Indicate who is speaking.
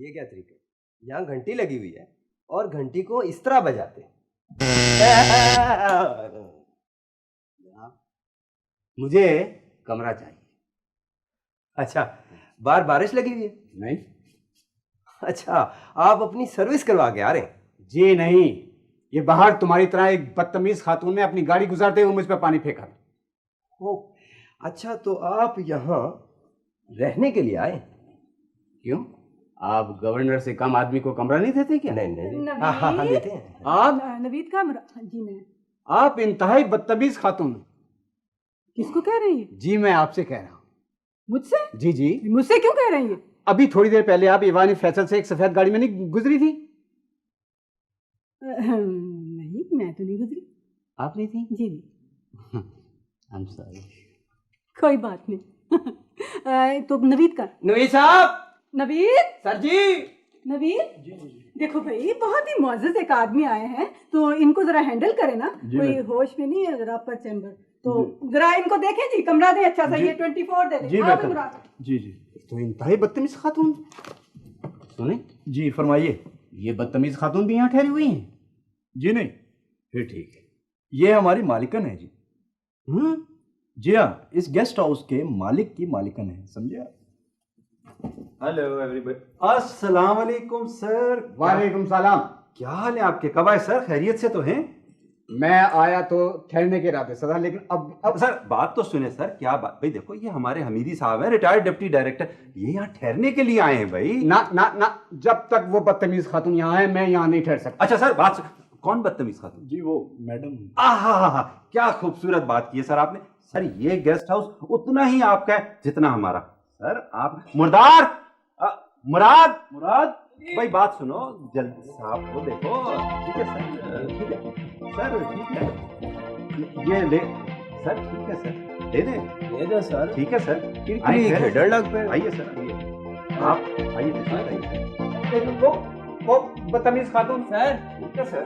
Speaker 1: ये क्या तरीका है? यहाँ घंटी लगी हुई है और घंटी को इस तरह बजाते हैं।
Speaker 2: मुझे कमरा चाहिए।
Speaker 1: अच्छा, बाहर बारिश लगी हुई है?
Speaker 2: नहीं।
Speaker 1: अच्छा, आप अपनी सर्विस करवा के आ रहे हैं?
Speaker 2: जी नहीं, ये बाहर तुम्हारी तरह एक बदतमीज खातून ने अपनी गाड़ी गुजारते हुए मुझ पर पानी फेंका।
Speaker 1: ओ, अच्छा, तो आप यहाँ रहने के लिए आए?
Speaker 2: क्यों, आप गवर्नर से कम आदमी को कमरा नहीं देते क्या?
Speaker 1: नहीं नहीं,
Speaker 3: नवीद?
Speaker 1: हाँ देते हैं।
Speaker 2: आप
Speaker 3: नवीद कमरा? जी मैं।
Speaker 2: आप इंतहाई बदतमीज खातून।
Speaker 3: किसको कह रही है?
Speaker 2: जी मैं आपसे कह रहा हूँ।
Speaker 3: मुझसे?
Speaker 2: जी जी।
Speaker 3: मुझसे क्यों कह रही है?
Speaker 2: अभी थोड़ी देर पहले आप ईवान फैसल से एक सफेद गाड़ी में नहीं गुजरी थी?
Speaker 3: नहीं, मैं तो नहीं गुजरी।
Speaker 2: आप नहीं थी?
Speaker 3: जी नहीं।
Speaker 2: I'm sorry।
Speaker 3: कोई बात नहीं। तो नवीद का?
Speaker 1: नवीद साहब।
Speaker 3: नवीद?
Speaker 1: सर जी।
Speaker 3: नवीद, देखो भाई, बहुत ही मुअज़्ज़ज़ एक आदमी आए हैं, तो इनको जरा हैंडल करें ना। कोई होश में नहीं है जरा अपर चैम्बर, तो जरा इनको देखें जी, कमरा दे अच्छा सा, ये 24 दे दे। हाँ, मुराद।
Speaker 4: जी जी।
Speaker 2: तो इंतहाई बदतमीज खातून। सुने
Speaker 4: जी फरमाइए।
Speaker 2: ये बदतमीज खातून भी यहाँ ठहरी हुई हैं?
Speaker 4: जी नहीं,
Speaker 2: फिर ठीक है।
Speaker 4: ये हमारी मालिकन है जी। जी हाँ, इस गेस्ट हाउस के मालिक की मालिकन है, समझे आप?
Speaker 5: Hello everybody. अस्सलाम वालेकुम सर।
Speaker 2: वालेकुम सलाम।
Speaker 5: क्या हाल है आपके? कब आए सर? खैरियत से तो हैं?
Speaker 2: मैं आया तो ठहरने के इरादे से था, लेकिन अब
Speaker 5: सर बात तो सुने सर। क्या बात भाई? देखो ये हमारे हमीदी साहब हैं, रिटायर्ड डिप्टी डायरेक्टर। ये यहाँ ठहरने के लिए आए हैं भाई।
Speaker 2: ना ना ना, जब तक वो बदतमीज खातून यहाँ है मैं यहाँ नहीं ठहर सकता।
Speaker 5: अच्छा सर, बात कौन बदतमीज खातून?
Speaker 4: जी वो मैडम।
Speaker 5: आहा, क्या खूबसूरत बात की है सर आपने। सर ये गेस्ट हाउस उतना ही आपका है जितना हमारा। सर आप मुराद भाई बात सुनो जल्दी। साहब को देखो। ठीक है सर, ठीक है सर, ठीक है। ये ले सर, ठीक है सर, दे दे
Speaker 1: सर।
Speaker 5: ठीक है सर।
Speaker 1: कितनी डर लग पे।
Speaker 5: आइए सर, आइए आप, आइए तशरीफ लाइए।
Speaker 2: वो बदतमीज खातून।
Speaker 1: सर।
Speaker 5: ठीक है सर।